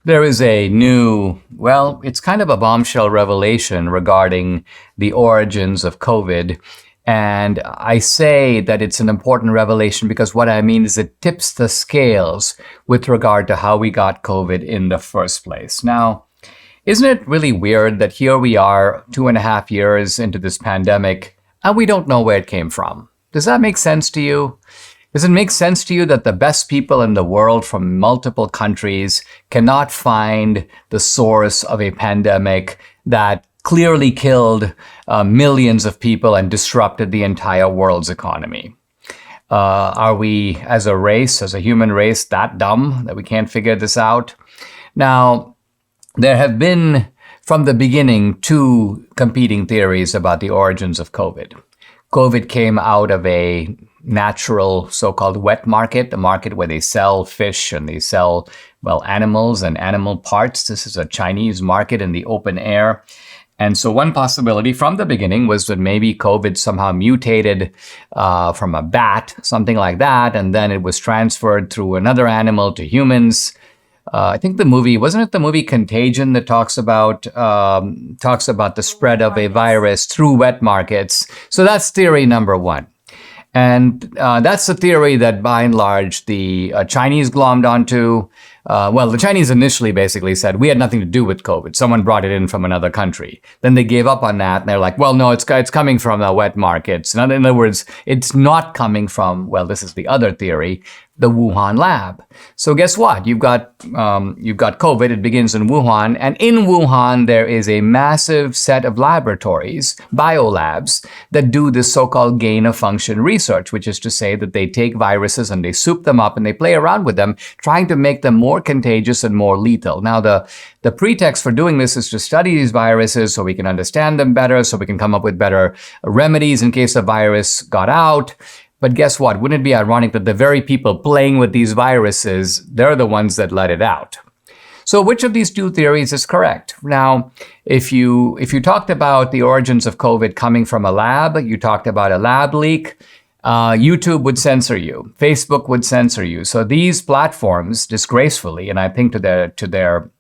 There is a new, well, it's kind of a bombshell revelation regarding the origins of COVID. And I say that it's an important revelation because what I mean is it tips the scales with regard to how we got COVID in the first place. Now, isn't it really weird that here we are 2.5 years into this pandemic and we don't know where it came from? Does that make sense to you? Does it make sense to you that the best people in the world from multiple countries cannot find the source of a pandemic that clearly killed millions of people and disrupted the entire world's economy? Are we, as a race, as a human race, that dumb that we can't figure this out? Now, there have been, from the beginning, two competing theories about the origins of COVID. COVID came out of a natural so-called wet market, a market where they sell fish and they sell, well, animals and animal parts. This is a Chinese market in the open air. And so one possibility from the beginning was that maybe COVID somehow mutated from a bat, something like that, and then it was transferred through another animal to humans. I think wasn't it the movie Contagion that talks about the spread of a virus through wet markets? So that's theory number one. And that's the theory that, by and large, the Chinese glommed onto. The Chinese initially basically said, we had nothing to do with COVID. Someone brought it in from another country. Then they gave up on that, and they're like, well, no, it's coming from the wet markets. In other words, it's not coming from, well, this is the other theory, the Wuhan lab. So guess what? You've got COVID. It begins in Wuhan, and in Wuhan there is a massive set of laboratories, biolabs, that do this so-called gain-of-function research, which is to say that they take viruses and they soup them up and they play around with them, trying to make them more contagious and more lethal. Now, the pretext for doing this is to study these viruses so we can understand them better, so we can come up with better remedies in case the virus got out. But guess what? Wouldn't it be ironic that the very people playing with these viruses, they're the ones that let it out? So which of these two theories is correct? Now, if you talked about the origins of COVID coming from a lab, you talked about a lab leak, YouTube would censor you. Facebook would censor you. So these platforms, disgracefully, and I think to their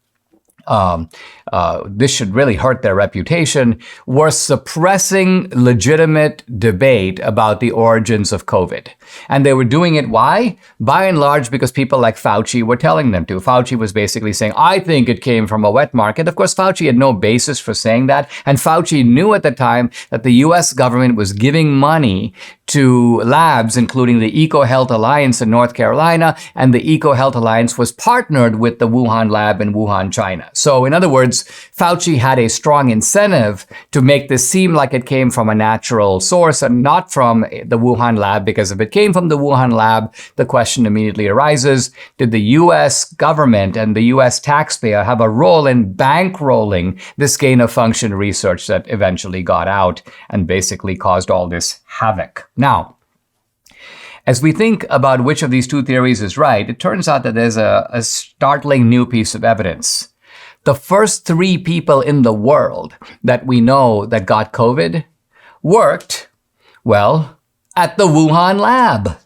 this should really hurt their reputation, were suppressing legitimate debate about the origins of COVID. And they were doing it, why? By and large, because people like Fauci were telling them to. Fauci was basically saying, I think it came from a wet market. Of course, Fauci had no basis for saying that. And Fauci knew at the time that the US government was giving money to labs, including the EcoHealth Alliance in North Carolina, and the EcoHealth Alliance was partnered with the Wuhan lab in Wuhan, China. So in other words, Fauci had a strong incentive to make this seem like it came from a natural source and not from the Wuhan lab, because if it came from the Wuhan lab, the question immediately arises, did the US government and the US taxpayer have a role in bankrolling this gain-of-function research that eventually got out and basically caused all this havoc? Now, as we think about which of these two theories is right, it turns out that there's a startling new piece of evidence. The first 3 people in the world that we know that got COVID worked, well, at the Wuhan lab.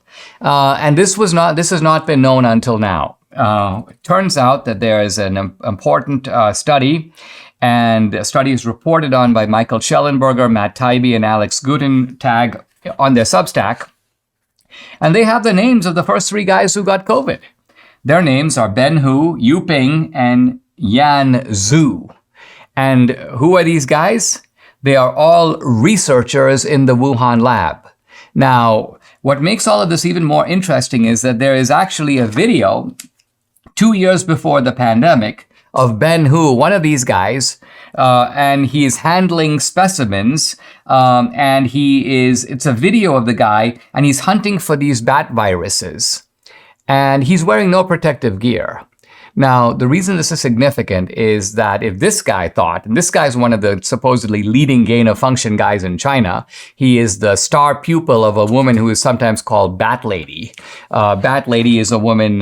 And this has not been known until now. It turns out that there is an important study, and the study is reported on by Michael Schellenberger, Matt Taibbi, and Alex Gutentag on their Substack. And they have the names of the first 3 guys who got COVID. Their names are Ben Hu, Yu Ping, and Yan Zhu. And who are these guys? They are all researchers in the Wuhan lab. Now, what makes all of this even more interesting is that there is actually a video 2 years before the pandemic of Ben Hu, one of these guys, and he is handling specimens, and it's a video of the guy, and he's hunting for these bat viruses. And he's wearing no protective gear. Now, the reason this is significant is that if this guy thought, and this guy's one of the supposedly leading gain-of-function guys in China, he is the star pupil of a woman who is sometimes called Bat Lady. Bat Lady is a woman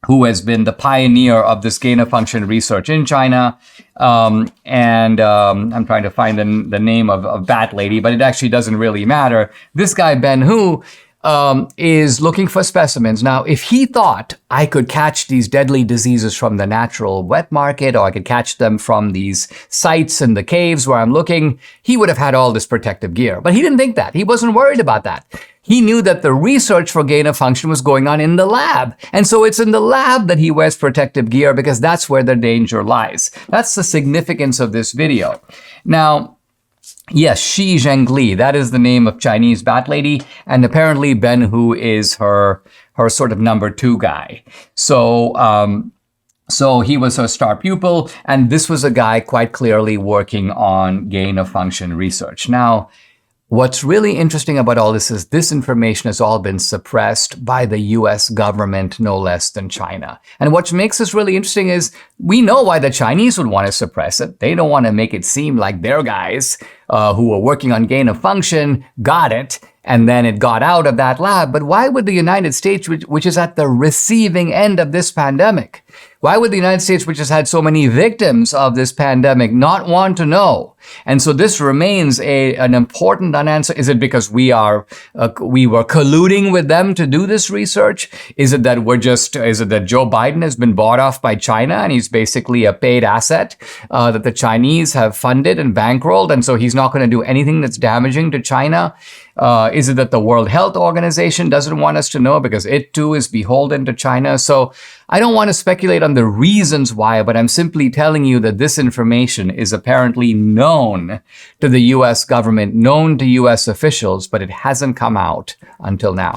who has been the pioneer of this gain-of-function research in China. I'm trying to find the name of Bat Lady, but it actually doesn't really matter. This guy, Ben Hu, is looking for specimens. Now, if he thought I could catch these deadly diseases from the natural wet market, or I could catch them from these sites in the caves where I'm looking, he would have had all this protective gear. But he didn't think that. He wasn't worried about that. He knew that the research for gain of function was going on in the lab. And so it's in the lab that he wears protective gear, because that's where the danger lies. That's the significance of this video. Now, yes, Xi Zhengli, that is the name of Chinese bat lady, and apparently Ben Hu is her sort of number 2 guy. So he was her star pupil, and this was a guy quite clearly working on gain of function research. Now, what's really interesting about all this is this information has all been suppressed by the US government, no less than China. And what makes this really interesting is we know why the Chinese would want to suppress it. They don't want to make it seem like their guys who were working on gain of function got it, and then it got out of that lab. But why would the United States, which is at the receiving end of this pandemic, why would the United States, which has had so many victims of this pandemic, not want to know? And so this remains an important unanswered. Is it because we were colluding with them to do this research? Is it that Joe Biden has been bought off by China and he's basically a paid asset that the Chinese have funded and bankrolled, and so he's not going to do anything that's damaging to China? Is it that the World Health Organization doesn't want us to know because it too is beholden to China? So I don't want to speculate on the reasons why, but I'm simply telling you that this information is apparently known to the US government, known to US officials, but it hasn't come out until now.